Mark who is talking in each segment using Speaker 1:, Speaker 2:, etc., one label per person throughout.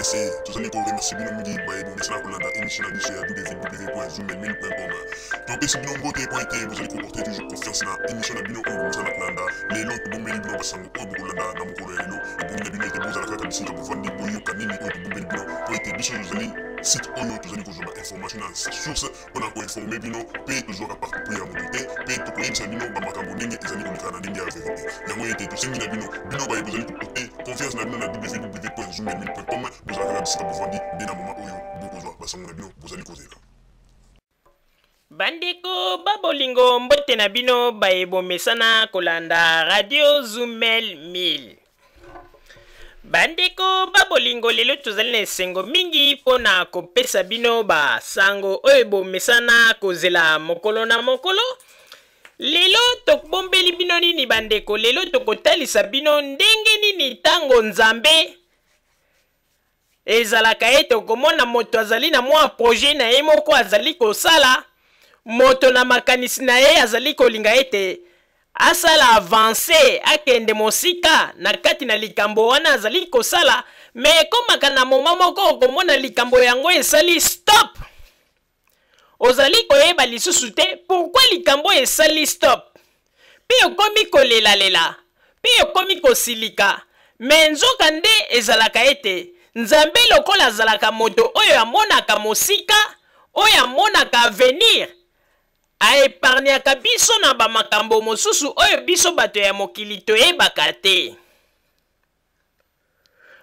Speaker 1: RDC, tous les corps merci bien nous dit bah bon message pour la émission à biche à www.zoomel1000.com. Donc si vous voulez pointer vous allez comporter toujours confiance dans émission à bino on ça na les lots bon meli bino basango ko beaucoup là na mukolo elo et pour les bino était beaux à la carte ici pour vendre des boyaux kanini ko bon meli bino pointer biche vous allez site oyo tous allez toujours information dans source on a ko informer bino payer toujours à partir pour y monter payer tout pour bino ba makambo ndenge ezali ko mikana ndenge ya vérité yango était tout singi na bino bino ba vous allez comporter confiance na bino na www.zoomel1000.com vous allez regarder ça pour vendre des na moment oyo beaucoup basango na bino vous allez causer là.
Speaker 2: Bandeko babolingo mbote na bino baebo mesana kolanda radio Zoomel 1000. Bandeko babolingo lelo tozali na esengo mingi pona kopesa bino ba sango oyo mesana kozela mokolo na mokolo. Lelo tokobombeli bino nini bandeko, lelo tokotalisa bino ndenge nini tango nzambe ezalaka ete okomona moto azali na mwa projet na ye moko azali kosala. Moto na makanisi na ye azali kolinga ete asala avance akende mosika na kati na likambo wana azali kosala, me ekomaka na moma moko okomona likambo yango esali stop. Ozali koyeba lisusu te pourquoi likambo esali stop. Pe okomi kolela pe okomi kosilika, me nzoka nde ezalaka ete nzambe lokola azalaka moto oyo amonaka mosika, oyo amonaka avenir, aepargnaka biso na bamakambo mosusu oyo biso bato ya mokili toyebaka te.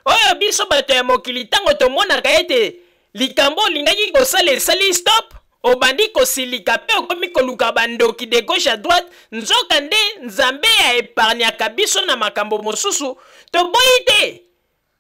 Speaker 2: Oyo biso bato ya mokili tango tomonaka ete likambo olingaki kosala esali stop, obandi kosilika pe okomi koluka bandoki de gauche à droite, nzoka nde nzambe aepargnaka biso na makambo mosusu toboyi te.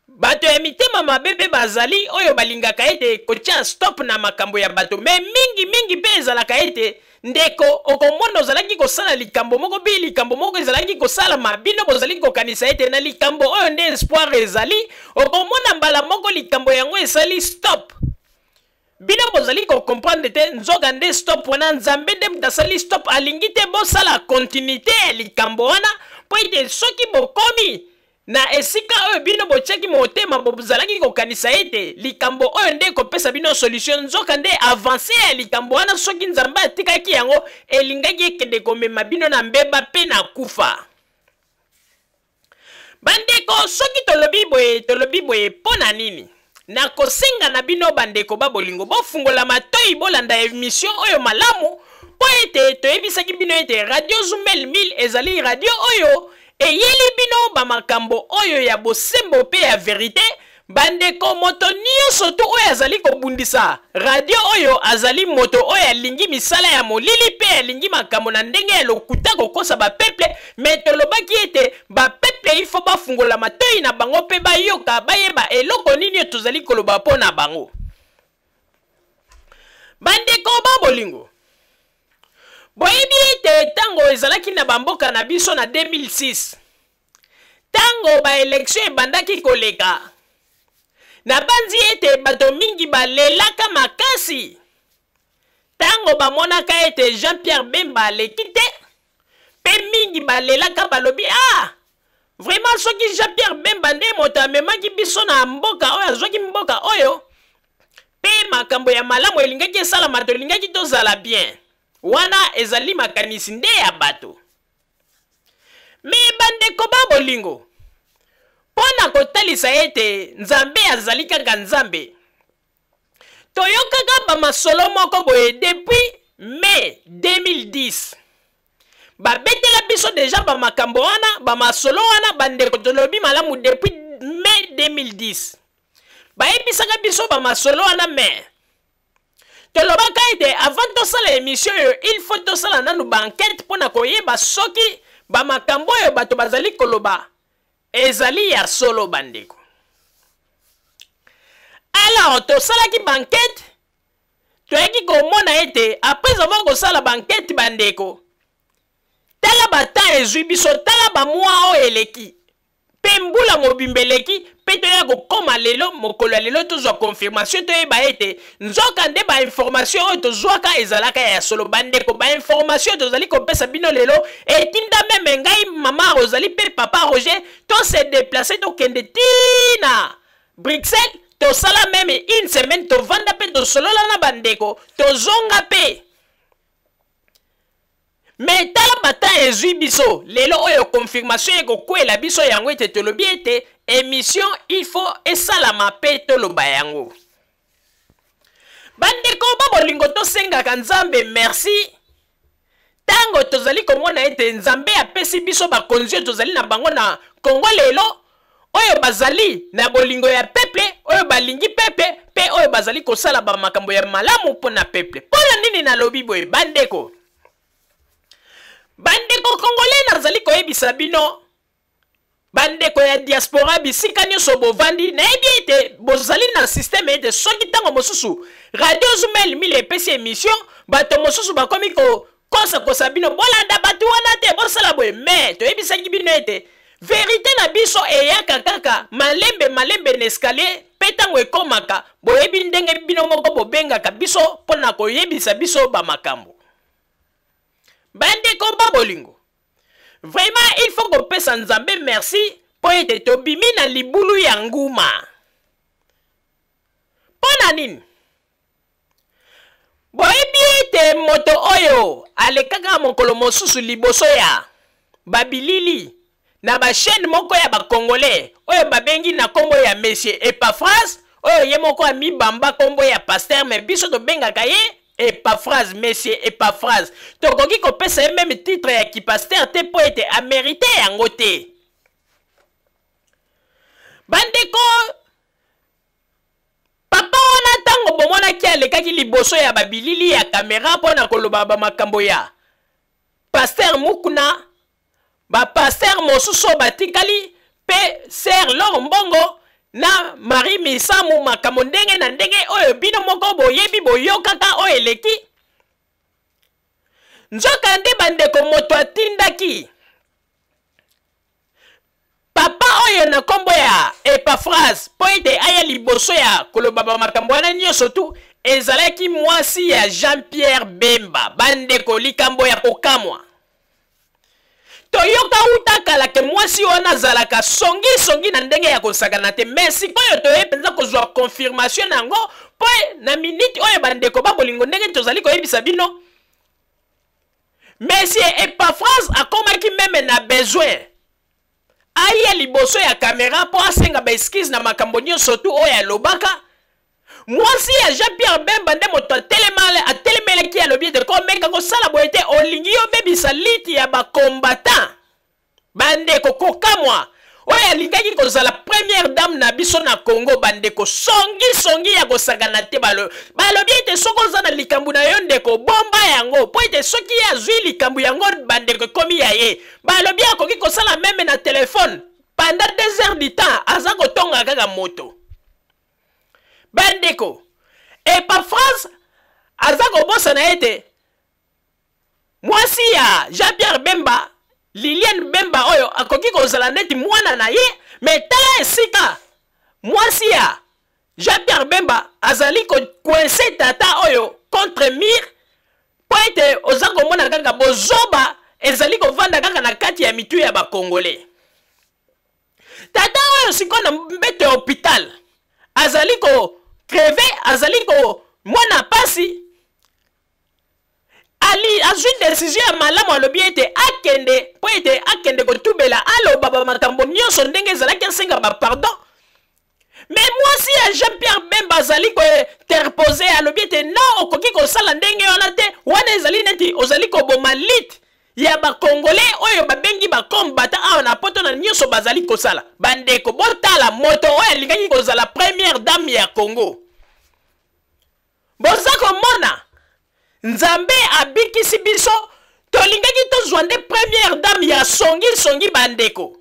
Speaker 2: Bato ya mitema mabebe bazali oyo balingaka ete kotia stop na makambo ya bato, me mingi pe ezalaka ete ndeko okomona ozalaki kosala likambo moko bi likambo moko ezalaki kosala mabino bozali kokanisa ete na likambo oyo nde espoir ezali, okomona mbala moko likambo yango esali stop. Bino bozali comprendre te nzoka nde stop wana nzambe nde mutasali stop alingi te bosala continuité ya likambo wana po ete soki bokomi na esika oyo bino bocheki motema bozalaki kokanisa ete likambo oyo nde kopesa bino solution, nzoka nde avance ya likambo wana soki nzambe atikaki yango elingaki ekende komema bino na mbeba pe na kufa. Bandeko soki tolobi boye pona nini na kosenga na bino bandeko babolingo bofungola matoi bolanda emission oyo malamu po ete toyebisaki bino ete radio Zoomel 1000 ezali radio oyo eyeli bino bamakambo oyo ya bosembo pe ya verite. Bandeko moto nyonso to oyo azali kobundisa radio oyo azali moto oyo alingi misala ya molili pe alingi makambo na ndenge ya lokuta kokosa bapeple, me tolobaki ete bapeple ifo bafungola matoi na bango pe bayoka bayeba eloko nini tozali koloba po na bango. Bandeko babolingo boyebi ete tango ezalaki na bamboka na biso na 2006 tango ba election ebandaki koleka, na banzi ete bato mingi balelaka makasi tango bamonaka ete Jean-Pierre Bemba aleki te, pe mingi balelaka balobi vraiment soki Jean-Pierre Bemba nde moto amemaki biso na mboka oyo azwaki mboka oyo pe makambo ya malamu elingaki esalama tolingaki tozala bien, wana ezali makanisi nde ya bato. Me bandeko babolingo pona kotalisa ete nzambe azali kaka nzambe, toyokaka bamasolo moko boye depuis mai 2010 babetela biso deja bamakambo wana bamasolo wana bandeko tolobi malamu depuis mai 2010 bayebisaka biso bamasolo wana, me tolobaka ete avant tosala émission oyo il faut tosala nanu banquete pona koyeba soki bamakambo oyo bato bazali koloba ezali ya solo bandeko. Alors tosalaki banquete toyaki komona ete après avoir kosala banquete bandeko, tala bata ezwi biso, tala bamwa oyo eleki pe mbula mobimba eleki pe toya kokoma lelo mokolo ya lelo tozwa confirmation toyeba ete nzoka nde bainformation oyo tozwaka ezalaka ya solo bandeko. Bainformation tozali kopesa bino lelo etinda meme ngai mama Rosalie pe papa Roger to se déplacer tokende tina Bruxelles tosala même une semaine tovanda pe tosolola na bandeko tozonga pe. Mais tala bata ezui biso lelo oyo confirmation ekokwela biso yango ete tolobi ete émission il faut esalama pe toloba yango. Bandeko babolingo tosengaka Nzambe merci tango tozali komona ete Nzambe apesi biso bakonzi tozali na bango na Congo lelo oyo bazali na bolingo ya peuple oyo balingi peuple pe oyo bazali kosala ba makambo ya malamu pona peuple. Pona nini na lobi boye bandeko? Bandeko Congolais nazali koyebisa bino bandeko ya diaspora bisika nyonso bovandi nayebi ete bozali na système ete soki ntango mosusu radio Zumel mile epesi émission bato mosusu bakomi kosa bino bolanda bato wana te bosala boye me toyebisaki bino ete vérité na biso eyaka kaka malembe na escalier pe ntango ekomaka boyebi ndenge bino moko bobengaka biso mpona koyebisa biso bamakambo. Bandeko babolingo vraiment il faut kopesa Nzambe merci po ete tobimi na libulu ya nguma. Pona nini? Boyebi ete moto oyo alekaka mokolo mosusu liboso ya babilili na ba chaîne moko ya ba Congolais oyo babengi na kombo ya Monsieur Epaphras oyo ye moko amibamba kombo ya pasteur mais biso tobengaka ye Epaphras, Monsieur Epaphras. Tokoki kopesa ye même titre ya ki pasteur te po ete amérité yango te. Bandeko papa wana tango bomona ki alekaki liboso ya babilili ya caméra pona koloba ba makambo ya pasteur Mukuna ba pasteur mosusu batikali pe Sœur Laure Mbongo na Marie Misamu makambo ndenge na ndenge oyo bino moko boyebi boyokaka oyo eleki. Nzoka nde bandeko moto atindaki papa oyo na kombo ya Epaphras po ete aya liboso ya koloba ba makambo wana nyonso tu ezalaki mwasi ya Jean-Pierre Bemba. Bandeko likambo ya kokamwa toyoka utakala ke mwasi wana zalaka songi na ndenge ya kosakana te mais sikoyo toyepenza kozwa confirmation nango po na minute oyo bandeko babolingo ndenge tozali koyebisa bino Monsieur Epaphras akomaki meme na besoin aya liboso ya caméra po asenga ba excuse na makambo nyonso tu oyo alobaka. Mwasi ya Jean-Pierre Bemba nde moto atelemelaki alobi ete komeka kosala boye te olingi yo bebisa liti ya bakombatan. Bandeko kokamwa oyo alingaki kozala première dame na biso na Congo. Bandeko songi ya kosakana te balobi ete soki oza na likambo na yo ndeko bomba yango po ete soki ye azwi likambo yango bandeko ekomi ya ye. Balobi akoki kosala meme na telefone pendant 2 heures du temps aza kotonga kaka moto. Bandeko Epaphras aza kobosa na ete mwasi ya Jean-Pierre Bemba Liliane Bemba oyo akoki kozala neti mwana na ye me tala esika mwasi ya Jean-Pierre Bemba azali coincé tata oyo contre mur po ete oza komona kaka bozoba ezali kovanda kaka na kati ya mitu ya bakongolais. Tata oyo siko na mbete hôpital azali ko creve azali ko mwana pasi ali azwi décision ya malamu alobi ete akende po ete akende kotubela aloba ba makambo nyonso ndenge ezalaki asenga ba pardon. Mais mwasi ya Jean-Pierre Bemba azali ko interposer alobi ete non okoki kosala ndenge wana te wana ezali neti ozali koboma lit ya ba Congolais oyo babengi ba combattant awa na poto na nyonso bazali kosala. Bandeko botala moto oyo alingaki kozala première dame ya Congo. Boza komona Nzambe abikisi biso tolingaki tozwa nde première dame ya songi bandeko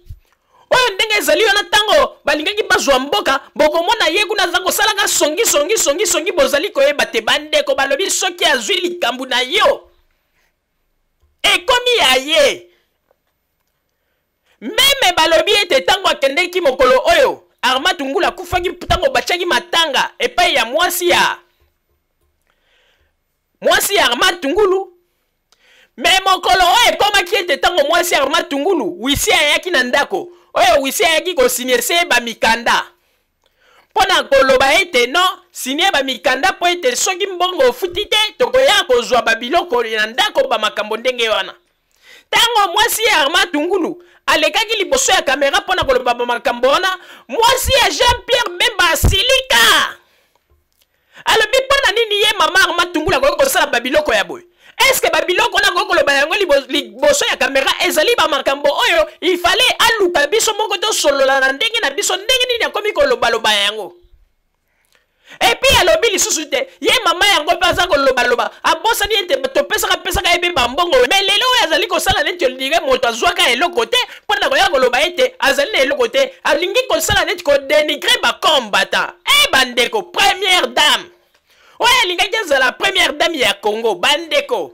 Speaker 2: oyo ndenge ezali wana tango balingaki bazwa mboka bokomona ye kuna aza kosalaka songi bozali koyeba te bandeko balobi soki azwi likambo na yo ekomi ya ye. Meme balobi ete tango akendeki mokolo oyo Armand Tungulu akufaki tango bachaki matanga epai ya mwasi ya Armand Tungulu. Me mokolo oyo ekomaki ete tango mwasi ya Armand Tungulu wisi ayaki na ndako oyo wisi ayaki kosinyese ba mikanda pona koloba ete non signé ba mikanda po ete soki mbongo ofuti te tokoya kozwa babiloko na ndako ba makambo ndenge wana. Tango mwasi ya Armand Tungulu alekaki liboso ya kamera pona koloba ba makambo wana, mwasi ya Jean-Pierre Bemba asilika. Alobi pona nini ye mama Armand Tungulu ko kosala babiloko ya boy. Est-ce que babiloko na ko koloba yango liboso ya kamera ezali ba makambo oyo il fallait aluka biso moko to solola na ndenge na biso ndenge nini akomi koloba loba yango. Et puis alobi lisusu te ye mama yango pasa koloba loba abosani ete to pesa ka ebe mbongo mais lelo azali kosala neti olinga moto azwaka eloko te pona ko ya koloba ete azali na eloko te alingi kosala neti ko dénigrer ba combattant. Bandeko première dame oya lingaki azala première dame ya Congo bandeko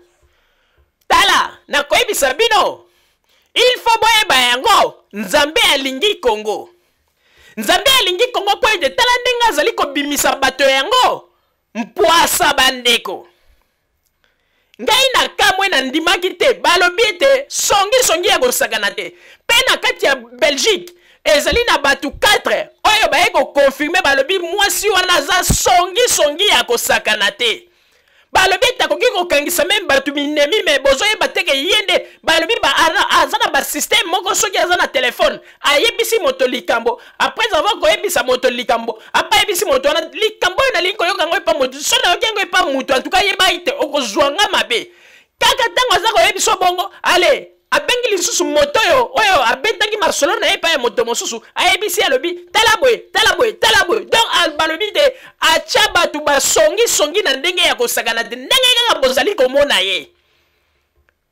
Speaker 2: tala na koyebisa bino il faut boyeba yango Nzambe alingi Congo. Nzambe alingi Congo po ete tala ndenge azali kobimisa bato yango mpwasa bandeko. Ngai na kamwe na ndimaki te balobi ete songi ya kosakana te pe na kati ya Belgique ezali na batu 4 oyo baye ko confirmer balobi mwasi wana za songi ya kosakana te. Balobi takoki kokangisa même batu minemi me bozoye bateke yende balobi ba azana ba système moko soki azana téléphone ayebisi moto likambo après avoir koyebisa moto likambo apa yebisi moto wana likambo na linko yokango pa moto sona yokengo pa moto en tout cas yeba ite okozwanga mabe kaka tango azako yebiso bongo ale abengi lisusu moto oyo abetaki masolo na epa ya moto mosusu ayebisi alobi tala boy donc balobi de acha batu ba songi na ndenge ya kosakana te ndenge kaka bozali komona ye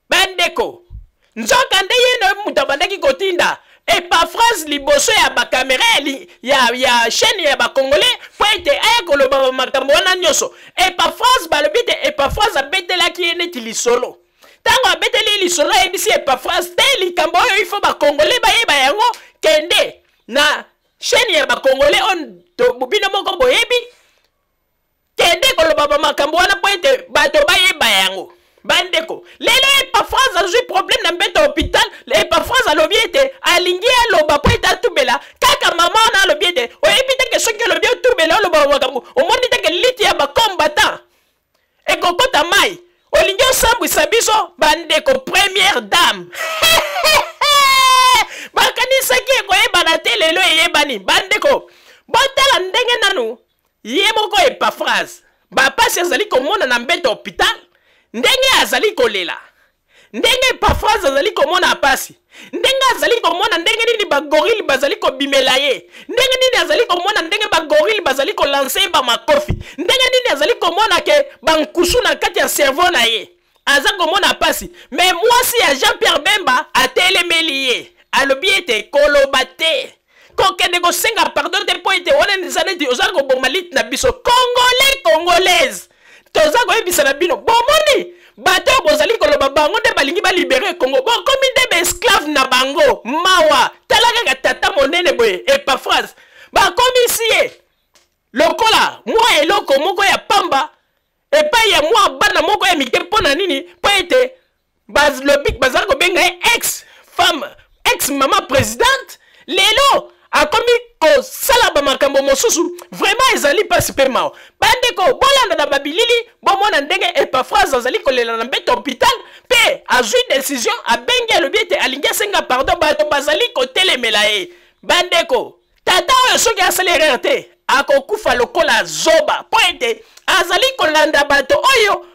Speaker 2: bandeko nzoka nde ye no mutu abandaki kotinda Epafras liboso ya bakamera ya chaîne ya bakongolais po ete aya koloba makambo wana nyonso Epafras balobi te Epafras abetelaki ye neti lisolo tango abeteli lisolo ayebisi Epafras te likambo oyo ifo bakongolais bayeba yango kende na chaîne ya bakongolais on bobino moko boyebi kende koloba makambo wana po ete bato bayeba yango bandeko lelo Epafras azwi problème na mbeto hôpital Epafras alobi ete alingi aloba po ete atubela kaka mama wana alobi ete oyebi te ke soki alobi otubela oloba makambo omoni te ke liti ya bakombatant ekokota mai olingi osambwisa biso bandeko première dame bakanisaki ekoyebana te lelo eyebani bandeko botala ndenge nanu ye moko Epafras bapasi azali komona na mbeto hôpital ndenge azali kolela ndenge Epafras azali komona apasi ndenge azali komona ndenge nini bagorille bazali kobimela ye ndenge nini azali komona ndenge bagorille bazali kolanse ba makofi ndenge nini azali komona ke bankusu na kati ya cerveau na ye aza komona apasi mais mwasi ya Jean-Pierre Bemba atelemeli ye alobi ete koloba te kokende kosenga pardon te po ete wana nizaneti ozali koboma liti na biso congolaise toza koyebisa na bino bomoni bato bozali koloba bango nde balingi balibere Congo bokomi nde baesclave na bango mawa tala kaka tata monene boye Epafras bakomisi ye lokola mwa eloko moko ya pamba epai ya mwa bana moko ya mike mpona nini po ete bazali kobenga ye ex mama présidente lelo akomi kosala ba makambo mosusu vraiment ezali pasi pe mao bandeko bolanda na babilili bomona ndenge Epafras azali kolela na mbeto hôpital pe azwi décision abengi alobi ete alingi asenga pardon bato bazali kotelemela ye bandeko tata oyo soki asali erreur te akokufa lokola zoba po ete azali kolanda bato oyo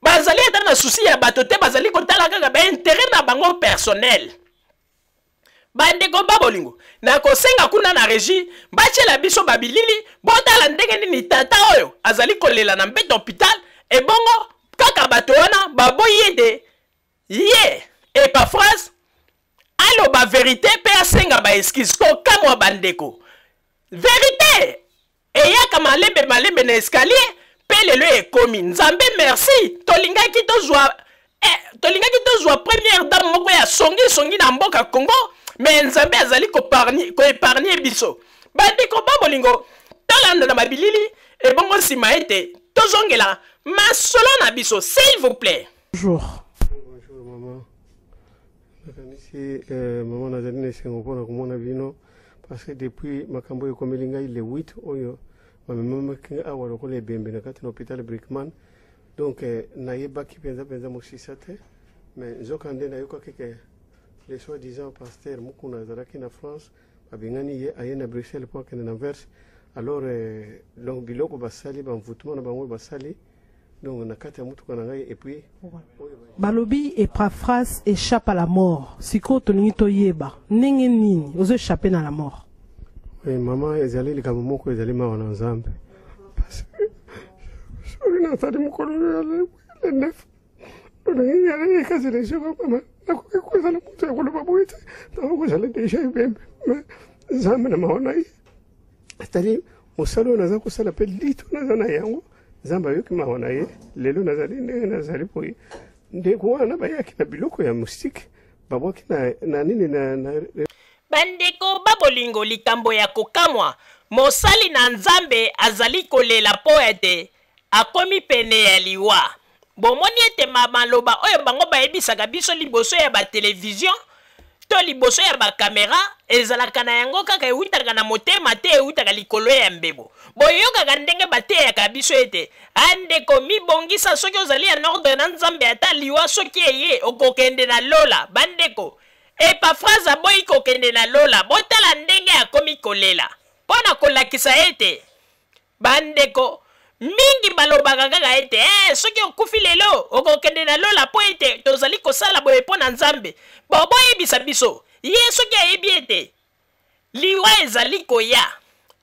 Speaker 2: bazali ata na susi ya bato te bazali kotala kaka baintérêt na bango personnel bandeko babolingo na kosenga kuna na régie bachela biso babilili botala ndenge nini tata oyo azali kolela na mbeto hôpital ebongo kaka bato wana baboyi ete ye Epafras aloba vérité pe asenga ba excuse kokamwa bandeko vérité eyaka malembe na escalier pe lelo ekomi Nzambe merci tolingaki tozwa première dame moko ya songi na mboka Congo mais Nzambe azali koépargner biso bandeko babolingo tolanda na mabilili ebongo nsima ete tozongela masolo na biso s'il vous plaît.
Speaker 3: Bonjour maman nakanisi maman nazali na esengo mpona komona bino parce que depuis makambo ekomeli ngai le 8 oyo bamemamaki awa lokola ebembe na kati na hôpital Brickman. Donc nayebaki mpenza mosisa te, mais nzoka nde nayokaki ke le soi-disant pasteur mokuna azalaki na France babengani ye aye na Bruxelles mpo akende na Anvers. Alors donc biloko basali bamvutuma na bango basali donc na kati ya mutuka na ngai et puis
Speaker 4: balobi Epaphras échappe à la mort. Siko tolingi toyeba ndenge nini ozo échapper na la mort.
Speaker 3: Oui, maman ezali likambo moko ezali mawa na Nzambe parce que soki nazali mokolo ya le 9 olingi yala ekasi le jour mama nakoki kozala moto ya koloba boye te ntango kozala deja ebembe mais Nzambe na mawa na ye c'est-à-dire mosala oyo naza kosala mpe lito naza na yango Nzambe ayoki mawa na ye lelo nazali ndenge nazali boye ndeko wana bayaki na biloko ya mustike babwaki na nini na
Speaker 2: bandeko babolingo likambo ya kokamwa mosali na Nzambe azali kolela po ete akomi pene ya liwa. Bomoni ete maloba oyo bango bayebisaka biso liboso ya batelevizio to liboso ya bakamera ezalaka na yango kaka eutaka na motema te eutaka likolo ya mbebo. Boyokaka ndenge bateyaka biso ete andeko mibongisa soki ozali ya ordre na Nzambe ata liwa soki eye okokende na lola. Bandeko Epaphras aboyi kokende na lola botala ndenge akomi kolela mpona kolakisa ete bandeko mingi balobaka kaka ete soki okufi lelo okokende na lola po ete tozali kosala boye mpo na Nzambe. Boyebisa biso ye soki ayebi ete liwa ezali koya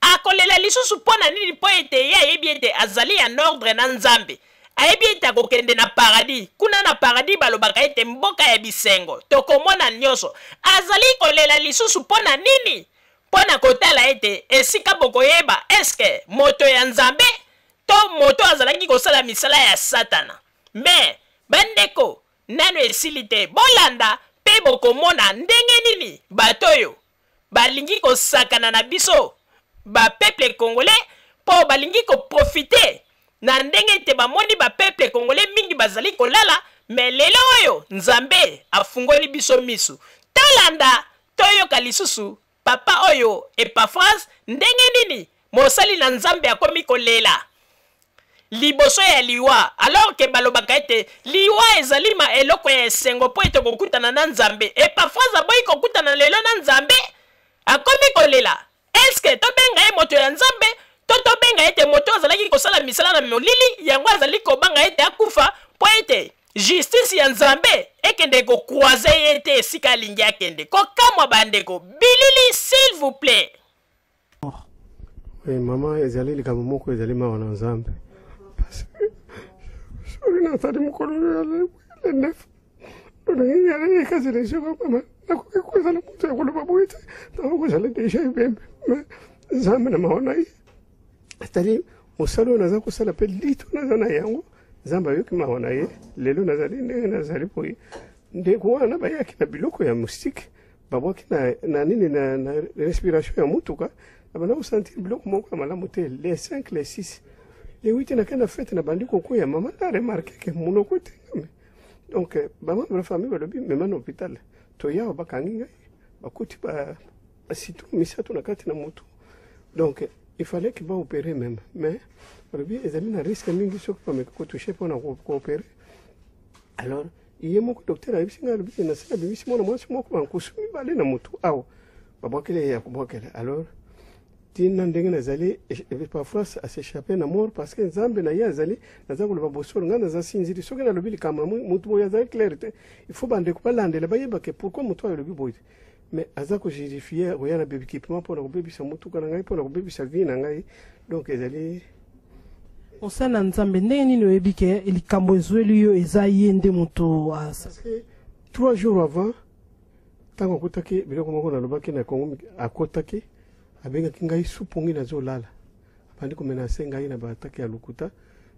Speaker 2: akolela lisusu mpo na nini po ete ye ayebi ete azali ya ordre na Nzambe ayebi ete akokende na paradis. Kuna na paradis balobaka ete mboka ya bisengo tokomona nyonso. Azali kolela lisusu mpo na nini? Mpo na kotala ete esika bokoyeba eske moto ya Nzambe to moto azalaki kosala misala ya Satana. Me bandeko nano esili te bolanda mpe bokomona ndenge nini bato oyo balingi kosakana na biso bapeuple congolais mpo balingi koprofite na ndenge te bamoni bapeuple congolais mingi bazali kolala. Me lelo oyo Nzambe afungoli biso misu tolanda toyoka lisusu papa oyo Epaphras ndenge nini mosali na Nzambe akomi kolela liboso ya liwa alors ke balobaka ete liwa ezali ma eloko ya esengo po ete kokutana na Nzambe. Epaphras aboyi kokutana lelo na Nzambe akomi kolela. Eske tobenga ye moto ya Nzambe to tobenga ete moto azalaki kosala misala na molili yango azali kobanga ete akufa po ete justice ya Nzambe ekende kokroise ye ete esika alingi akende kokamwa. Bandeko bilili s'il vous plaît.
Speaker 3: Oui, maman ezali likambo moko ezali mawa na Nzambe parce que soki nazali mokolo ya le 9 olingi yala ekasi le jour mama nakoki kozala moto ya koloba boye te ntango kozala deja ebembe mais Nzambe na mawa na ye c'est-à-dire mosala oyo naza kosala mpe lito naza na yango Nzambe ayoki mawa na ye lelo nazali ndenge nazali boye ndeko wana bayaki na biloko ya mustike babwaki na nini na respiration ya mutuka abana kosentir biloko moko ya malamu te les 5 les 6 les 8 na kana fete na bandi kokuya mama na remarque ke monoko etengame donc bamambre ya famille balobi mema na hôpital toyawa bakangi ngai bakuti basitu misato na kati na motu donc il fallait que baopere même mais balobi ezali na risque mingi soki bameka kotouche mpona koopere. Alors iye moko docteur ayebisi ngai alobi nasala bimisi mwana mwasi moko bankusu mibale na motu awa babwakele ye ya kobwakela. Alors tina ndenge nazali Epaphras aséchappe na mort parce que Nzambe na ye azali naza koloba bosolo ngai naza sinzili soki nalobi likambo na motu boye azali clair te il faut bandeko balandela bayeba ke pourquoi motu oyo alobi boye mais aza kojustifie koya na bébikipement mpona kobebisa motuka na ngai mpona kobebisa vie na ngai. Donc ezali
Speaker 4: mosala na Nzambe ndenge nini oyebi ke likambo ezweli yo eza ye nde moto
Speaker 3: parce que 3 jours avant ntango akotaki biloko moko nalobaki na Kongo akotaki abengaki ngai supongi nazolala abandi komenase ngai na baatake ya lokuta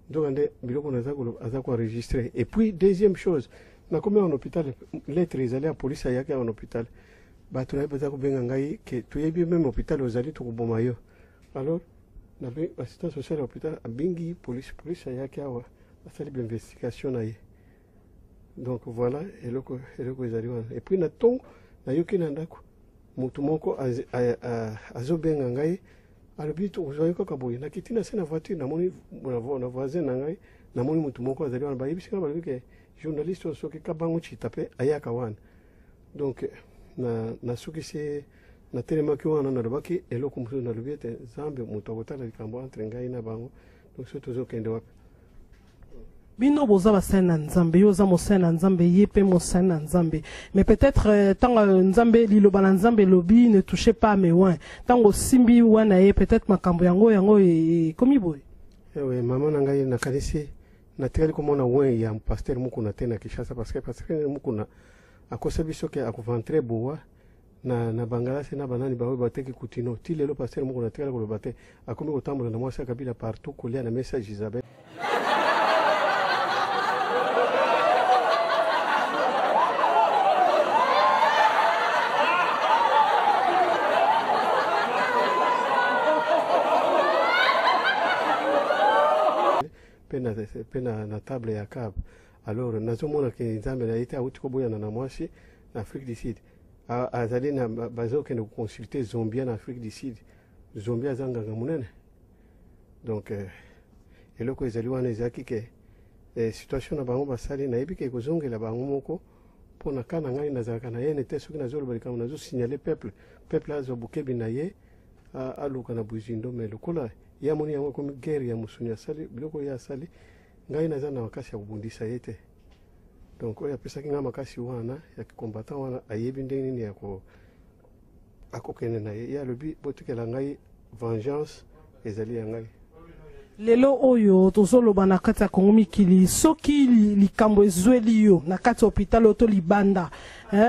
Speaker 3: donc nde biloko aza koenregistre. Et puis deuxième chose nakomi en hôpital lettre ezali ya polisi ayaki en hôpital bato na ye baza kobenga ngai ke toyebi même hôpital ozali tokoboma yo. Alors nabe assistant social ya hôpital abengi polisi ayaki awa asali bainvestigation na ye. Donc voilà eloko ezali wana. Et puis na ntongo nayoki na ndako mutu moko azobenga ngai alobi tozwaki kaka boye nakiti na se na voiture namoni na voisin na ngai namoni mutu moko azali wana bayebisi nga balobi ke journaliste oyo soki kabango cita mpe ayaka wana donc nasukisi natelemaki wana nalobaki eloko mosusu nalobi ete nzambe moto akotala likambo entre ngai na bango donc so tozokende wapi
Speaker 4: bino boza basali na nzambe yo oza mosali na nzambe ye mpe mosali na nzambe mais peut-être ntango nzambe liloba na nzambe elobi ne touchez pas mes oins ntango osimbi wana ye peut-être makambo yango ekomi boye
Speaker 3: ewe mama na ngai nakanisi natikali komona oin ya paster mokuna te na Kinshasa parce que paster mokuna akosa biso ke akoventre bowa na bangalasi na banani baoyo bateki kutino ti lelo paster mokuna atikali koloba te akomi kotambola na mwasi ya kabila partout kolia na message Isabelle pe na table ya cab alors nazomona ke nzambe na ete auti koboyana na mwasi na Afrique du Sud azali na bazokende koconsulte Zombia na Afrique du Sud Zombia aza nganga monene donc eloko ezali wana ezalaki ke situation na bango basali nayebi ke kozongela bango moko mpo na ka na ngai nazalaka na yene te soki nazoloba likambo nazosignale peuple azwa bokebi na ye aluka na buzindo me lokola ya moni yango komi guerre ya musuni asali biloko ya asali ngai naza na makasi ya kobundisa ye te donc oyo apesaki ngai makasi wana ya combattant wana ayebi ndenge nini ya akokende na ye alobi botikela ngai vengeance ezali ya ngai
Speaker 4: lelo oyo tozoloba na kati ya Kongo mikili soki likambo ezweli yo na kati ya hôpital oto libanda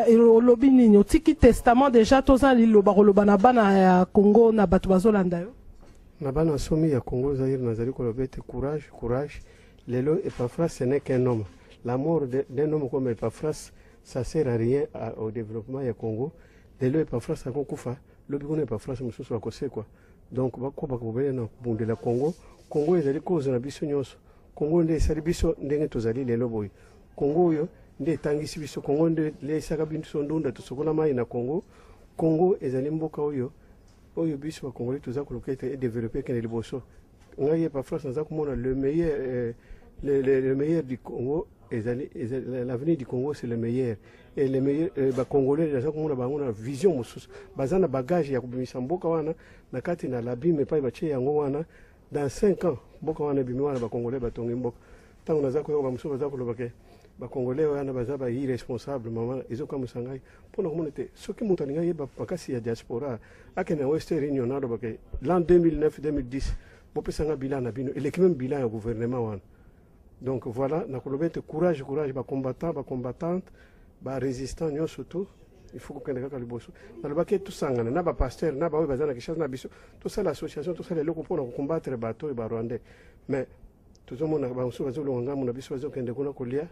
Speaker 4: olobi nini otiki testament déjà toza liloba koloba na bana ya Kongo na bato bazolanda yo
Speaker 3: na bana somi ya Congo Zaire nazali koloba ete courage lelo Epaphras ce n'est qu'un homme la mort d'un homme comme Epaphras ça sert à rien au développement ya Congo lelo Epaphras akokufa lobi kuna Epaphras mosusu akosekwa donc bakoba kobele na bundela Congo ezali koza na biso nyonso Congo nde esali biso ndenge tozali lelo boye Congo oyo nde etangisi biso Congo nde lesaka biso ndunda tosokola mai na Congo ezali mboka oyo biso ba Congolais toza koluka ete développer kene liboso ngai Epaphras naza komona le meilleur du Congo l'avenir du Congo c'est le meilleur et le meilleur ba Congolais naza komona bango na vision mosusu baza na bagage ya kubimisa mboka wana na kati na labime epai batie yango wana dans 5 ans mboka wana bimi wana ba Congolais batongi mboka ntango naza koyoka bamosusu baza koloba ke ba Congolais wana baza ba irresponsable mama ezokamwisa ngai mpona komona te soki moto alingi ayeba makasi ya diaspora akende na Western Union alobaka l'an 2009-2010 bopesanga bilan na bino eleki même bilan ya gouvernement wana donc voilà nakoloba ete courage ba combattante ba résistant nyonso tu il faut kokende kaka liboso nalobaki tosangana na bapaster na baoyo baza na Kinshasa na biso tosala association tosala eloko mpona kokombattre bato oyo barwandais mais tozomona bamosusu bazolonga ngambo na biso bazokende kuna kolia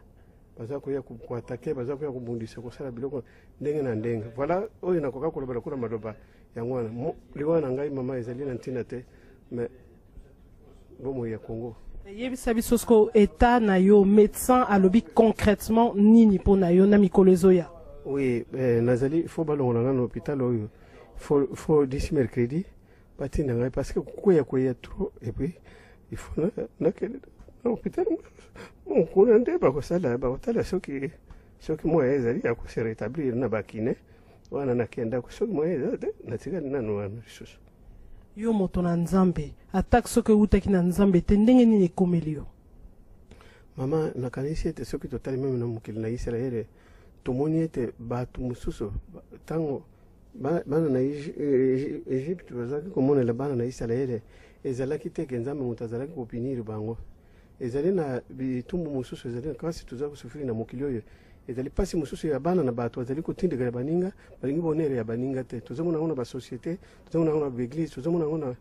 Speaker 3: baza koya koatake baza koya kobundisa kosala biloko ndenge na ndenge voilà oyo nakoka koloba lokola maloba yango wana liwana na ngai mama ezali na ntina te mais bomoi ya Congo
Speaker 4: yebisa biso siko état na yo médecin alobi concrètement nini mpo na yo na mikolo ezoya
Speaker 3: oui nazali faut balongola nga na hôpital oyo faut d'ici mercredi batinda ngai parce que koya trop et puis il faut nakende na hôpital kuna nde bakotala soki moya ezali ya kose rétablir na bakine wana nakenda soki moya eza te natikali nano wana lisusu
Speaker 4: yo moto na nzambe atake soki eutaki na nzambe te ndenge nini ekomeli yo
Speaker 3: mama nakanisi ete soki totali meme na mokili na Israele tomoni ete bato mosusu ntango bana na Egypte bazalaki komonela bana na Israele ezalaki te ke nzambe moto azalaki kopiniri bango ezali na bitumbu mosusu ezali na kasi toza kosufiri na mokili oyo ezali pasi mosusu ya bana na bato azali kotindika baninga balingi bonere ya baninga te tozomona yango na basociété tozomona yango na baeglise tozomona yango na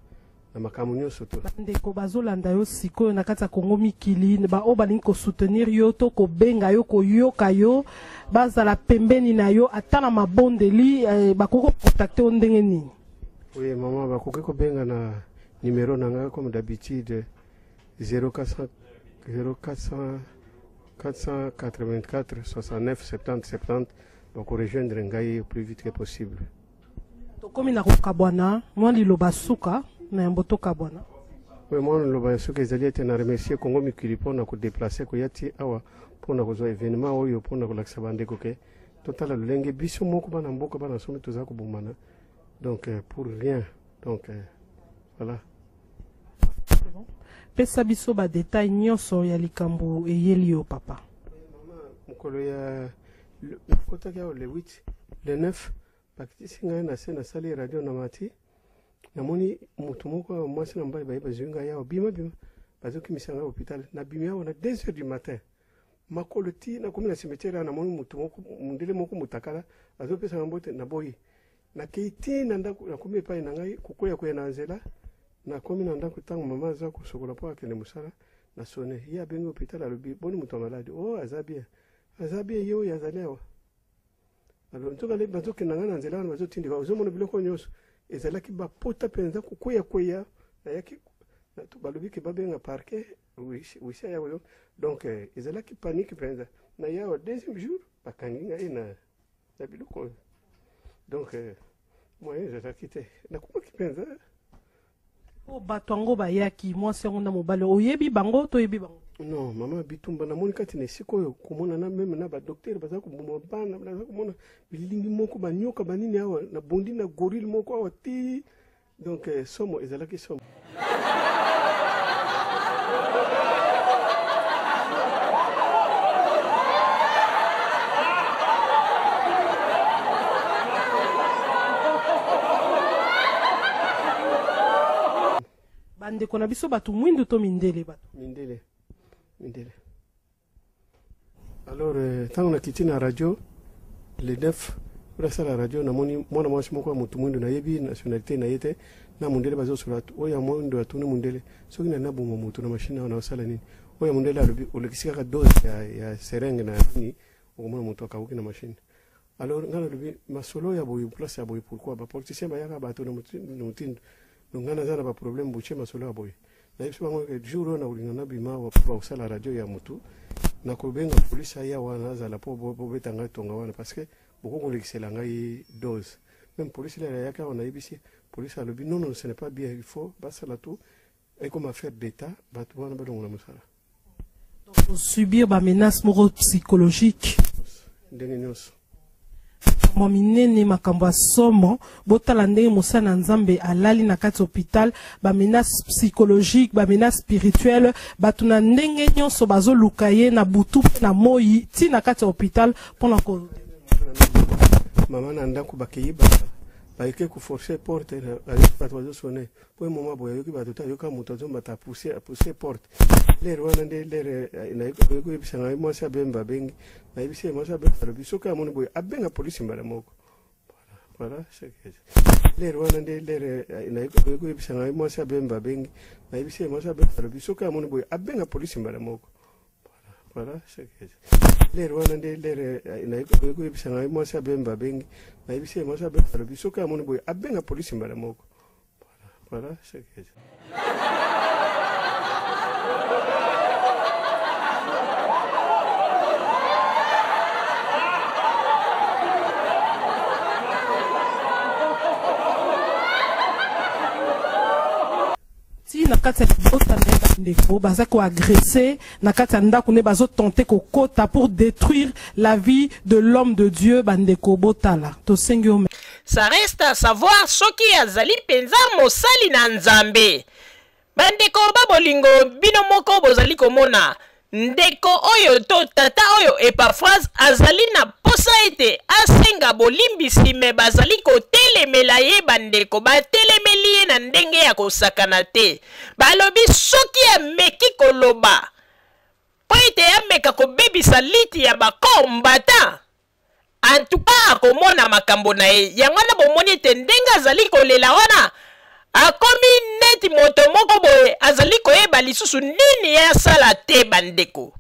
Speaker 3: makambo nyonso to
Speaker 4: bandeko bazolanda yo sikoyo na kati ya Kongo mikili baoyo balingi kosoutenir yo to kobenga yo koyoka yo bazala pembeni na yo ata na mabondeli bakoki kokontakte yo ndenge nini
Speaker 3: oui mama bakoki kobenga na numero na ngai comme d'habitude 0484 69 70 70 donc rejoindre ngai au plus vite que possible.
Speaker 4: Tokomi na kokabwana, moi liloba suka na yamboto kabwana.
Speaker 3: Oui, moi liloba suka ezali ete na remercier Congo Mikili pona ko déplacer ko yati awa pona ko zo événement oyo pona ko lakisa bandeko ke total lolenge biso moko bana mboka bana somi toza ko bomana. Donc pour rien. Donc voilà.
Speaker 4: C'est bon. Pesa biso ba détail nyonso ya likambo eyeli yo papa.
Speaker 3: Maman mukolo ya kota ka le 8 le 9 pakiti singa na sena sali radio na mati namoni mutu moko mwasi na mbai ba zunga ya bima bazo kimisanga hôpital na bimia on a 2h du matin makolo ti na komina cimetière na moni mutu moko mundele moko mutakala bazo pesa mbote na boyi na keiti na ndako na komi pa na ngai kukoya ko na nzela na komi na ndako tango mama za ko sokola po akene musala na sone ya bengi hôpital alobi boni mutu malade oh azabia yo ya zalewa. Alors ntoka le bazo kenanga na nzela na bazo tindi ba uzomona biloko nyonso ezala ki ba pota penza kukoya na yaki na to balobi ke babenga parquet oui ya yo donc ezala ki panique penza na ya au deuxième jour bakangi ngai na biloko donc moi je quitté na kuma ki penza
Speaker 4: o batongo ba yaki moi seconde mobile oyebi bango to yebi bango.
Speaker 3: Non, maman bitumba na moni kati ne sikoyo komona na meme na ba docteur baza ko buma bana baza ko mona bilingi moko ba nyoka banini awa na bondi na gorille moko awa ti donc somo ezala ki somo.
Speaker 4: Bande kona biso batu mwindu to mindele batu.
Speaker 3: Mindele. Alors, tant on a quitté la radio, les 9, pour la radio, na moni, moi na mwasi moko mutu mwindu na yebi nationalité na yete na mundele bazo sur oya mwindu atune mundele soki na nabu mutu na machine na osala nini oya mundele alobi olekisika ka dose ya serenge na nini okomona mutu akauki na machine. Alors ngana alobi masolo ya boyi place ya boyi pourquoi ba politicien ba yaka bato na mutu donc ngana zana ba problème buche masolo ya boyi. Na yesu bango ke jour na ulingana bima wa osala radio ya mutu na kobenga police ya wana zala po betanga tonga wana parce que beaucoup kolekisela ngai dose même police la yaka on a ibisi police alobi non ce n'est pas bien il faut basala tout et comme affaire d'état batu wana balongo na musala
Speaker 4: donc subir ba menace moko psychologique
Speaker 3: ndenge nyonso
Speaker 4: mominene makambo somo botala ndenge mosana nzambe alali na kati hôpital ba menace psychologique ba menace spirituelle batuna ndenge nyonso bazo lukaye na butu na moyi ti na kati hôpital pona ko
Speaker 3: mama na ndako bakiyiba baike ku forcer porte na bato bazo sonner po mama boya yoki bato ta yoka muto zo mata pousser porte les wana nde les na yoko yebisanga mo sa bemba bengi na yebise mo sa bemba bisoka moni boya abenga police mbala moko voilà c'est que les wana nde na yoko yebisanga mo sa bemba bengi na yebise mo sa bemba bisoka moni boya abenga police mbala moko voilà c'est que les wana nde na yoko yebisanga mo sa bemba bengi na yebise mo sa bemba bisoka moni boya abenga police mbala moko voilà c'est que
Speaker 4: si na kati ya libota ndeko baza ko agresser na kati ya ndako ne bazo tenter ko kota pour détruire la vie de l'homme de Dieu bandeko botala to sengi o.
Speaker 2: Ça reste à savoir soki azali penza mosali na nzambe. Bandeko babolingo bino moko bozali komona ndeko oyo to tata oyo Epaphrase azali na posa ete asenga bolimbisi me bazali kotelemela ye bandeko batelemeli ye na ndenge ya kosakana te balobi soki ameki koloba po ete ameka kobebisa liti ya bakombata en tout cas akomona makambo na ye yango wana bomoni ete ndenge azali kolela wana akomi neti moto moko boye azali koyeba lisusu nini asala te bandeko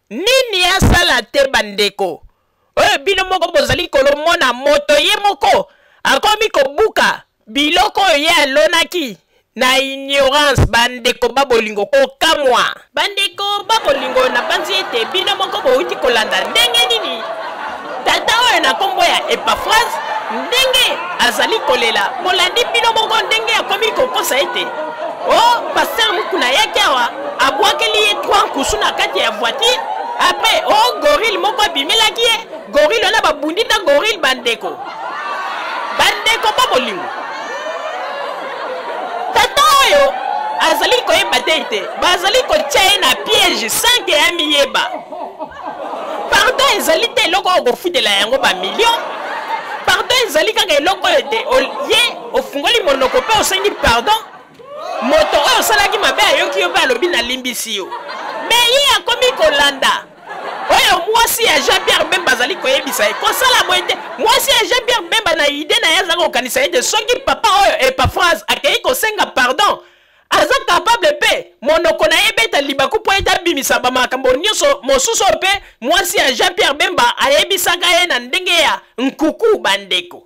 Speaker 2: nini asala te bandeko oyo bino moko bozali kolomona moto ye moko akomi kobuka biloko oyo ye alonaki na ignorance bandeko babolingo kokamwa bandeko babolingo na banzi ete bino moko bouti kolanda ndenge nini tata oyo na kombo ya Epaphrase ndenge azali kolela bolandi bino moko ndenge akomi kokosa ete oh paster mukuna yaki awa abwakeli ye 3 nkusu na kati ya voiture après oh gorille moko abimelaki ye gorille wana babundi na gorille bandeko pa bolingo tata oyo azali koyeba te ete bazali kotia ye na piège sans ke amiyeba pardon ezali te eloko oyo kofutela yango bamillion pardon ezali kaka eloko oyo te ye ofungoli monoko mpe osengi pardon moto oyo osalaki mabe ayoki yo mpe alobi nalimbisi yo me ye akomi kolanda oyo mwasi ya Jean-Pierre Bemba azali koyebisa ye kosala boye te mwasi ya Jean-Pierre Bemba na ide na ye azali kokanisa ye te soki papa oyo Epaphrase akei kosenga pardon aza capable pe monoko na ye beta libaku po ete abimisa bamakambo nyonso mosusu pe mwasi ya Jean-Pierre Bemba ayebisaka ye na ndenge ya nkuku bandeko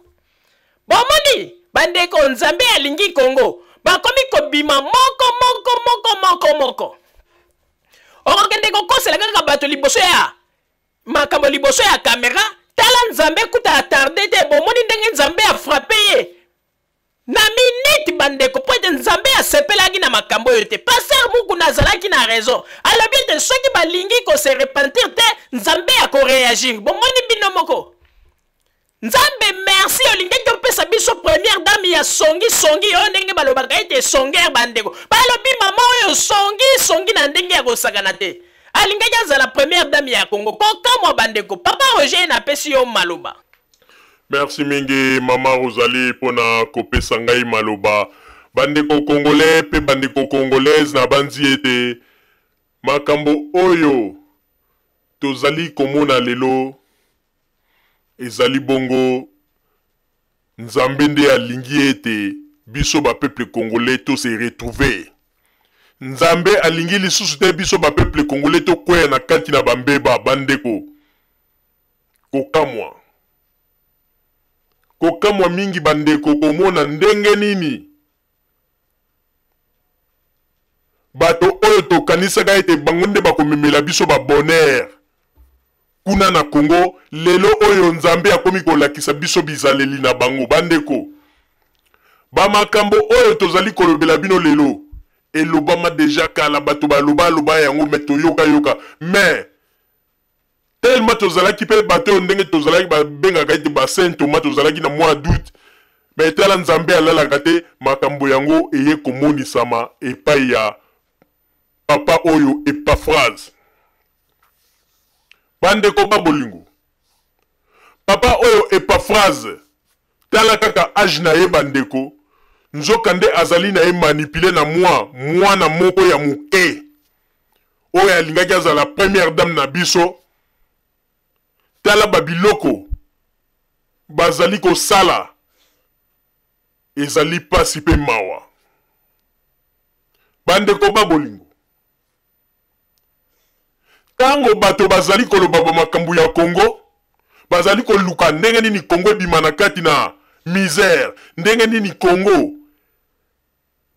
Speaker 2: bomoni bandeko nzambe alingi Kongo bakomi kobima moko okokende kokosela kaka bato liboso ya makambo liboso ya kamera tala nzambe kuta atarde te bomoni ndenge nzambe afrape ye na minute bandeko po ete nzambe asepelaki na makambo oyo te paster mukuna azalaki na raison alobi ete soki balingi kose repentir te nzambe akoreagir bomoni bino moko nzambe merci olingaki opesa biso première dame ya songi oyo ndenge balobaka ete songere bandeko balobi mama oyo songi na ndenge ya kosakana te alingaki azala première dame ya Congo kokamwa bandeko papa Roger napesi yo maloba.
Speaker 1: Merci mingi mama Rosalie pona kopesa ngai maloba bandeko congolais pe bandeko congolaise na banzi ete makambo oyo tozali komona lelo ezali bongo nzambe nde alingi ete biso ba peuple congolais to se retrouver nzambe alingi lisusu te biso ba peuple congolais to kwea na kati na bambeba bandeko kokamwa mingi bandeko komona ndenge nini bato oyo tokanisaka ete bango nde bakomemela biso ba bonheur kuna na Congo lelo oyo nzambe akomi kolakisa biso bizaleli na bango bandeko bamakambo oyo tozali kolobela bino lelo elobama deja kala bato baloba yango me toyoka mais tellement tozalaki pe bato ndenge tozalaki babengaka ete ba Saint Thomas tozalaki na mois d'août mais tala nzambe alalaka te makambo yango eye komonisama epai ya papa oyo Epaphrase bandeko babolingo papa oyo Epaphrase tala kaka age na ye bandeko nzoka nde azali na ye manipule na mwana moko ya muke oyo alingaki azala première dame na biso tala babiloko bazali kosala ezali pasi pe mawa bandeko babolingo tango bato bazali koloba makambo ya Congo bazali koluka ndenge nini Congo ebima na kati na misère ndenge nini Congo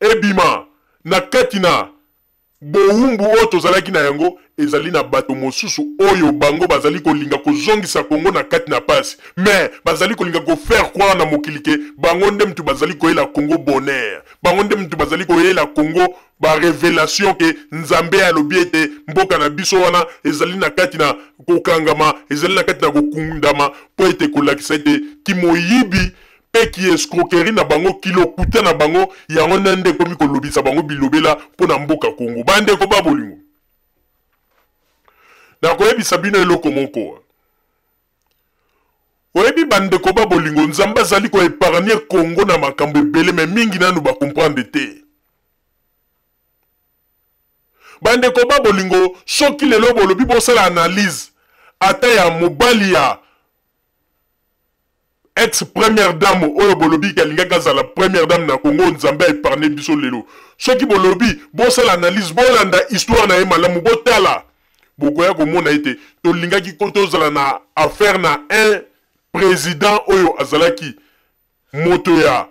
Speaker 1: ebima na kati na bowumbu oyo tozalaki na yango ezali na bato mosusu oyo bango bazali kolinga kozongisa Congo na kati na pasi mais bazali kolinga kofaire croire na mokili ke bango nde mutu bazali koyela Congo bonheur bango nde mutu bazali koyela Congo ba révélation ke nzambe alobi ete mboka na biso wana ezali na kati na kokangama ezali na kati na kokundama po ete kolakisa ete kimoyibi pe ki escroquerie na bango kilo kuta na bango yango nande komi kolobisa bango bilobela po na mboka Congo bandeko babolingo na koyebisa bino eloko moko oyebi bandeko babolingo nzambe azali koepargne Congo na makambo ebele me mingi nanu bakomprendre te bandeko babolingo soki lelo bolobi bosala analyse ata ya mobali ya ex première dame oyo bolobi kalingaka azala première dame na Congo nzambe epargne biso lelo soki bolobi bosala analyse bolanda histoire na ye malamu botala bokoya komona ete tolingaki ko tozala na affaire na un président oyo azalaki moto ya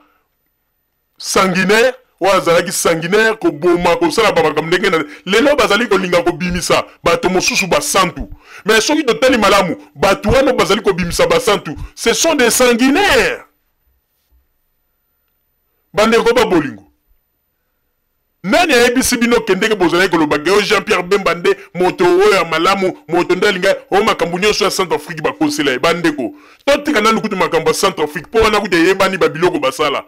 Speaker 1: sanguinaire oyo azalaki sanguinaire koboma kosala bamakambo ndenge na lelo bazali kolinga kobimisa bato mosusu basantu mais soki totali malamu bato wana bazali kobimisa basantu ce sont des sanguinaires bandeko ba bolingo nani ayebisi bino kendeke bozali koloba geo Jean-Pierre Bemba nde moto oyo ya malamu moto ndalinga o makambo nyonso ya Centrafrique bakonsela bandeko totika nanu kutu makambo ya Centrafrique po wana kutu yebani babiloko basala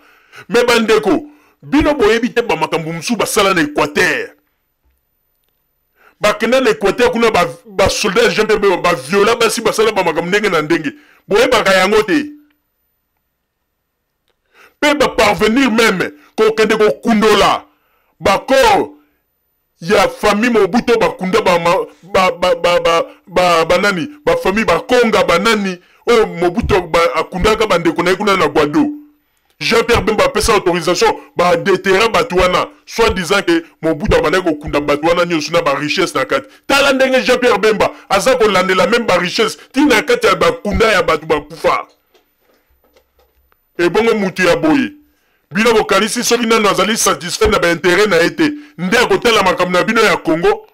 Speaker 1: me bandeko bino boyebi te ba makambo musu basala na Équateur bakenda na Équateur kuna ba soldat Jean-Pierre Bemba ba viola basi basala ba makambo ndenge na ndenge boyebaka yango te pe ba parvenir même kokende kokundola bakor ya famille Mobutu bakunda banani ba famille bakonga banani o Mobutu akundaka bandeko na kuna na Guado Jean-Pierre Bemba pesa autorisation ba déterrer batouana soit disant que Mobutu abandaki kokunda batouana nyonso na ba richesse na kati tala ndenge Jean-Pierre Bemba aza kolandela même ba richesse tina kati ya bakunda ya batu bakufa ebongo mutu ya boye bino bokanisi soki nano azali satisfait na baintérêt na ete nde akotala makambo na bino ya Congo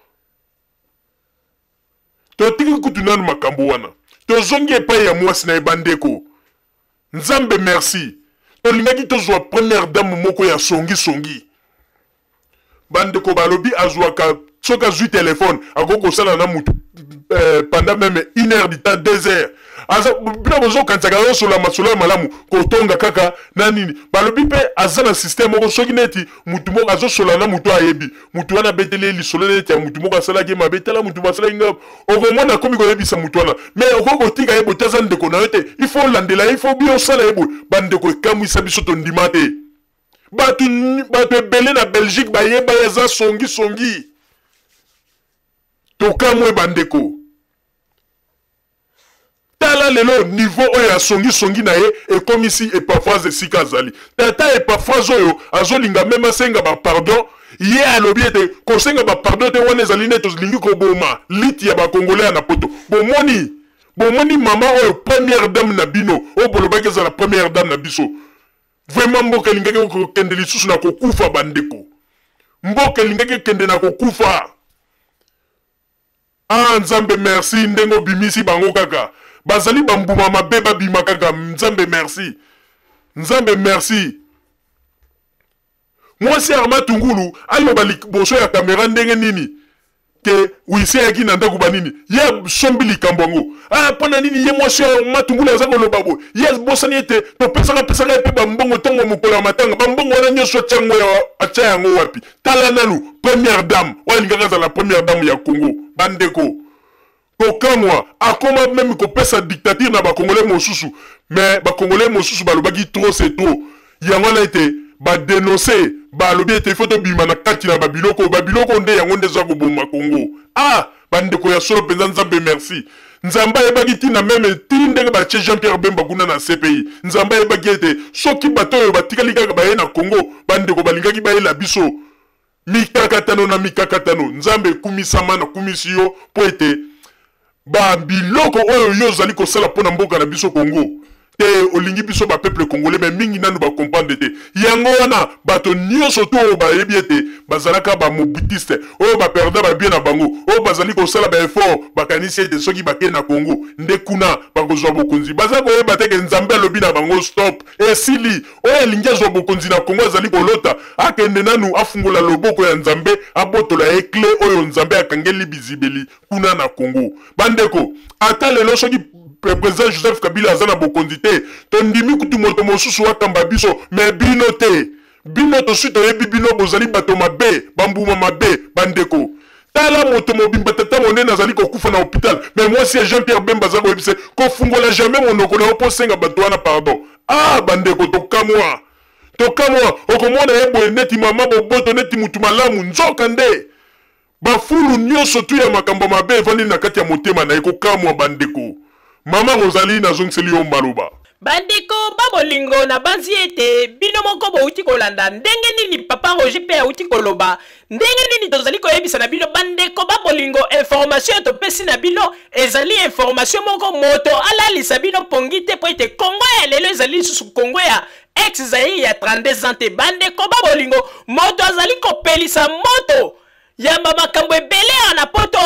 Speaker 1: totiki kutu nano makambo wana tozongi epai ya mwasi na ebandeko Nzambe merci tolingaki tozwa première dame moko ya songi bandeko balobi azwaka soki azwi telefone akokosala na mutu pendant même 1 heure du temps 2 heures aza bino bozokanisaka yosola masolo ya malamu kotonga kaka na nini balobi mpe aza na système moko soki neti mutu moko azosola na mutu ayebi mutu wana beteli lisolo neti ya mutu moko asalaki mabe tala mutu basalaki ngapo okomona akomi koyebisa mutu wana mais okokotika ye boye te aza ndeko na yo te il faut olandela ye il faut bino osala ye boye bandeko ekamwisa biso tondima te bato ebele na Belgique bayeba eza songi tokamwe bandeko tala lelo niveau oyo ya songi na ye ekomisi Epaphrase esika azali tata Epaphrase oyo azolinga meme asenga bapardon ye alobi ete kosenga bapardon te wana ezali neti olingi koboma liti ya bakongolais na poto bomoni mama oyo première dame na bino oyo bolobaki ezala première dame na biso vraiment mboka elingaki kokende lisusu na kokufa bandeko mboka elingaki kende na kokufa Nzambe merci ndengo bimisi bango kaka bazali bambuma mabe babima kaka Nzambe merci mwasi Arma Tungulu aloba liboso ya kamera ndenge nini ke wisi yaki na ndako banini ye sombi likambo ngo pona nini ye mwasi Arma Tungulu aza koloba bo ye bosani ete topesaka epe bambongo tongo mokolo ya matanga bambongo wana nyonso tyango ya atia yango wapi tala nanu première dame walingaka za la première dame ya Congo bandeko kokamwa akoma même kopesa dictature na bakongolais mosusu mais bakongolais mosusu balobaki trop c'est trop yango na ete badénoncer balobi ete faut tobima na kati na babiloko nde yango nde eza koboma Congo bandeko ya solo mpenza Nzambe merci Nzambe ayebaki tina meme tili ndenge batie Jean-Pierre Bemba kuna na CPI Nzambe ayebaki ete soki bato oyo batikali kaka baye na Congo bandeko balingaki bayela biso mikakatano Nzambe kumisama na kumisi yo po ete biloko oyo yo zali kosala pona mboka na biso Congo te olingi biso ba peuple congolais mais mingi nanu ba comprendre te yango wana bato nyonso to oyo bayebi ete bazalaka ba mobutiste oyo ba perda ba bien na bango oyo bazali kosala ba effort bakanisi ete soki bakende na Congo nde kuna bakozwa bokonzi bazali koyeba te ke Nzambe alobi na bango stop esili oyo elingi azwa bokonzi na Congo azali kolota akende nanu afungola loboko ya Nzambe abotola ekle oyo Nzambe akangeli bizibeli kuna na Congo bandeko ata lelo soki président Joseph Kabila azana bokonzi te tondimi kutu moto mosusu wakamba biso mais bino te bino to suite oyebi bino bozali bato mabe bambuma mabe bandeko tala moto mobimba tata monene azali kokufa na hôpital mais moi si Jean-Pierre Bemba aza koyebise kofungola jamais monoko na yo mpo senga bato wana pardon bandeko tokamwa okomona ye boye neti mama boboto neti mutu malamu nzoka nde bafulu nyonso tu ya makambo mabe evandi na kati ya motema na ye kokamwa bandeko Mama Rosalie na zongseli yo maloba
Speaker 2: bandeko babolingo na banzi ete bino moko bouti kolanda ndenge nini papa Roger pe auti koloba ndenge nini tozali koyebisa na bino bandeko babolingo information topesi na bino ezali information moko moto alalisa bino pongite po ete Congo ya lelo ezali susu Congo ya ex Zaïre ya 32 ans te bandeko babolingo moto azali kopelisa moto yamba makambo ebele na poto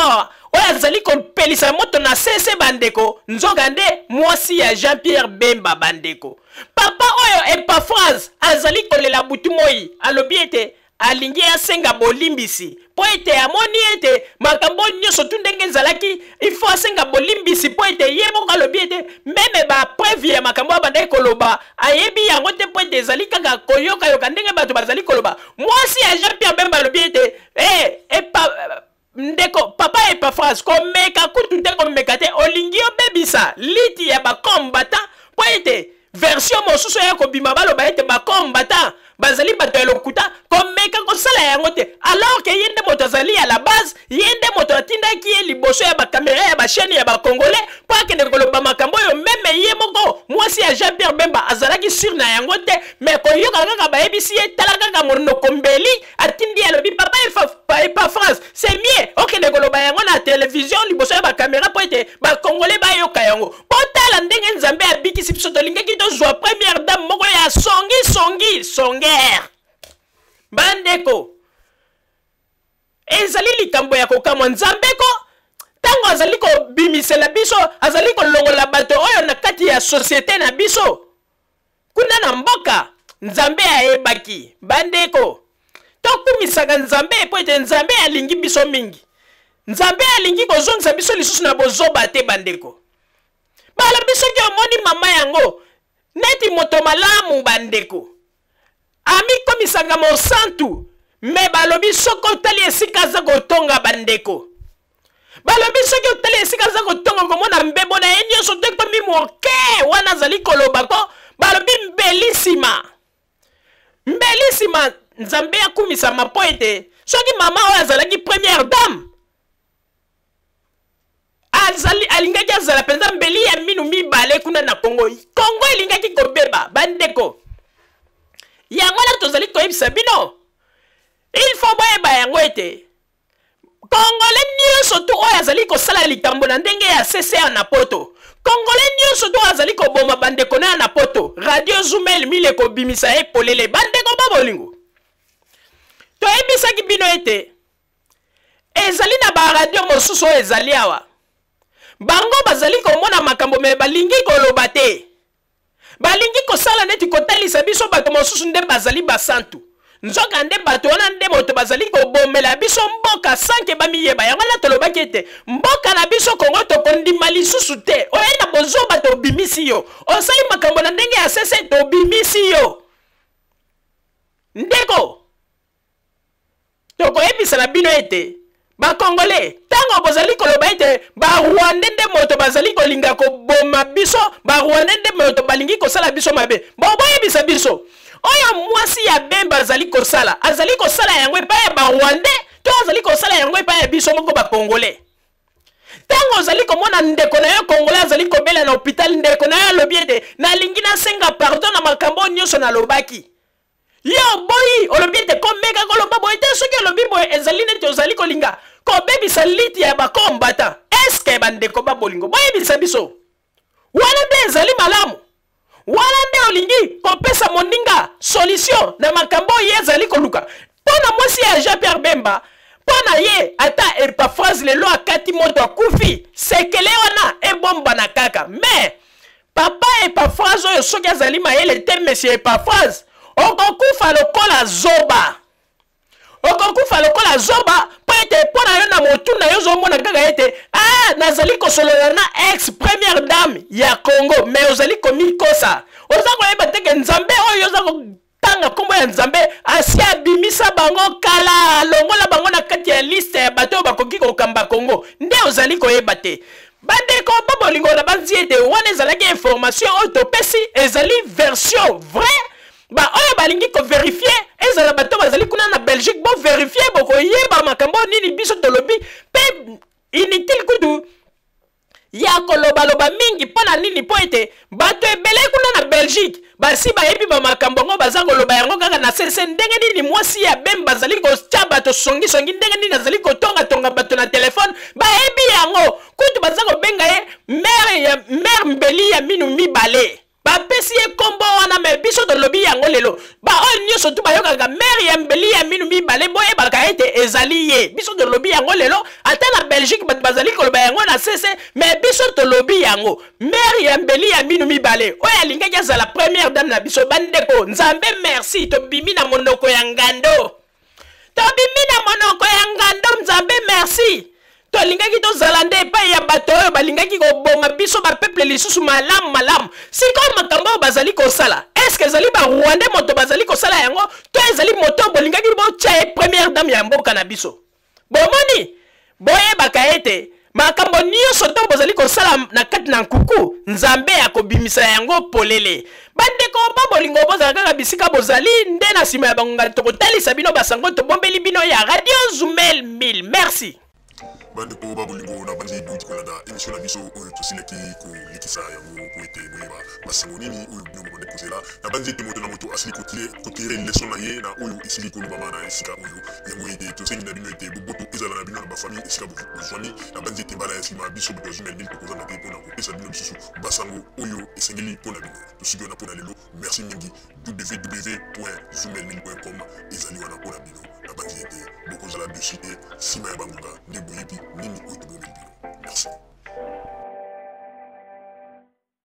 Speaker 2: oyo azali kopelisa moto na sese bandeko nzoka nde mwasi ya Jean-Pierre Bemba bandeko papa oyo Epaphrase azali kolela butu moi alobi ete alingi asenga bolimbisi po ete amoni ete makambo nyonso tu ndenge ezalaki ifo asenga bolimbisi po ete ye moko alobi ete meme bapreuve ya makambo abandaki koloba ayebi yango te po ete ezali kaka koyokayoka ndenge bato bazali koloba mwasi ya Jean-Pierre Bemba alobi ete ndeko papa Epaphrase komeka kutu te komeka te olingi obebisa liti ya bakombata po ete version mosusu ya kobima baloba ete bakombata bazali bato ya lokuta komeka kosala yango te alors que yende moto azali à la base yende moto atindaki ye liboso ya bakamera ya bachaîne ya bakongolais po akende koloba makambo oyo meme ye moko mwasi ya Jean-Pierre Bemba azalaki sur na yango te mais koyoka kaka bayebisi ye tala kaka monoko mbeli atindi alobi papa Epaphrase c'est mieux okende koloba yango na télévision liboso ya bakamera po ete bakongolais bayoka yango po tala ndenge nzambe abikisi biso tolingaki tozwa première dame moko ya songi bandeko ezali likambo ya kokamwa nzambeko tango azali kobimisela biso azali kolongola bato oyo na kati ya société na biso kuna na mboka nzambe ayebaki bandeko tokumisaka nzambe po ete nzambe alingi biso mingi nzambe alingi kozongisa biso lisusu na bozoba te bandeko balobi soki omoni mama yango neti moto malamu bandeko amikomisanga mosantu me balobi soki otali esika aza kotonga bandeko balobi soki otali esika aza kotonga komona mbebo na ye nyonso te komi moke wana azali kolobako balobi mbelisima nzambe akumisama po ete soki mama oyo azalaki première dame alingaki azala mpenza mbeli ya minu mibale kuna na Congo elingaki kobeba bandeko yango na tozali koyebisa bino il faut boyeba yango ete Congolais nyonso tu oyo azali kosala likambo na ndenge ya CCR na poto Congolais nyonso tu azali koboma bandeko na na poto radio Zoomel mile kobimisa epolele bandeko babolingo toyebisaki bino ete ezali na ba radio mosusu oyo ezali awa bango bazali komona makambo me balingi koloba te balingi kosala neti kotalisa biso bato mosusu nde bazali basantu nzoka nde bato wana nde moto bazali kobomela biso mboka sanke bamiyeba yango na tolobaki ete mboka na biso Kongo tokondima lisusu te oye na bozoba tobimisi yo osali makambo na ndenge ya sese tobimisi yo ndeko tokoyebisa na bino ete bakongole tango bozali koloba ete barwande nde moto bazali kolinga koboma biso barwande nde moto balingi kosala biso mabe boyebisa biso oyo mwasi ya Bemba azali kosala yango epai ya barwande to azali kosala yango epai ya biso moko bakongole tango ozali komona ndeko na yo kongole azali kobela na hôpital ndeko na yo alobi ete nalingi nasenga pardon na makambo nyonso nalobaki yo boyi olobi ete komeka koloba boye te soki olobi boye ezali neti ozali kolinga kobebisa liti ya bakombata eske bandeko babolingo boyebisa biso wana nde ezali malamu wana nde olingi kopesa moninga solution na makambo ye ezali koluka mpona mwasi ya Jean-Pierre Bemba mpona ye ata Epaphrase lelo akati moto akufi sekele wana ebomba na kaka me papa Epaphrase oyo soki azali mayele te monsieur Epaphrase okokufa lokola zoba po ete mpona yo na motuna yo ozomona kaka ete nazali kosolola na ex première dame ya Congo me ozali komikosa oza koyeba teke nzambe oyo oza kotanga nkombo ya nzambe asi abimisa bango kala longola bango na kati ya liste ya bato oyo bakoki kokamba Congo nde ozali koyeba te bandeko babolingo na banzi ete wana ezalaki information oyo topesi ezali version vrai ba oyo balingi ko vérifier ezala bato bazali kuna na Belgique bo vérifier boko yeba makambo nini biso tolobi pe inutile kudu ya koloba mingi pona nini po ete bato ebele kuna na Belgique basi bayebi ba makambo ngo baza koloba yango kaka na sese ndenge nini mwasi ya Bemba bazali ko tshaba to songi ndenge nini azali ko tonga bato na telefone bayebi yango kutu baza ko benga ye mère mbeli ya minu mibale bapesi ye kombo wana me biso tolobi yango lelo ba oyo nyonso tu bayokaka mère ya mbeli ya minu mibale boyebaka ete ezali ye biso to lobby yango lelo ata na Belgique bat bazali koloba yango na CC mais biso to lobby yango mère ya mbeli ya minu mibale oyo alingaki azala première dame na biso bandeko nzambe merci to bimi na monoko ya ngando nzambe merci to lingaki to zalande epai ya bato oyo balingaki koboma biso bapeuple lisusu malamu sikoyo makambo oyo bazali kosala eske ezali barwandais moto bazali kosala yango to ezali moto bolingaki botya première dame ya mboka na biso bomoni boyebaka ete makambo nyonso to bozali kosala na kati na nkuku nzambe akobimisa yango polele bandeko ba bolingo bozala kaka bisika bozali nde na nsima ya bangonga tokotalisa bino basango tobombeli bino ya Radio Zumel 1000 merci
Speaker 1: bande ko babolingo na banzi duti kolanda émission na biso oyo tosileki kolikisa yango po ete boyeba basango nini oyo bino bande kozela na banzi te moto na moto asili kotire leson na ye na oyo esili kolobama na esika oyo yango ete tosengi na bino ete boboto ezala na bino na bafamille esika bozwani na banzi ete mbala ya nsima biso boto Zumel 1000 tokozanga te mpona kopesa bino lisusu basango oyo esengeli mpona bino tosiki wana mpona lelo merci mingi www.zumel1000.com ezali wana mpona bino na banzi ete bokozala dossier nsima ya bangonga nde boyebi nini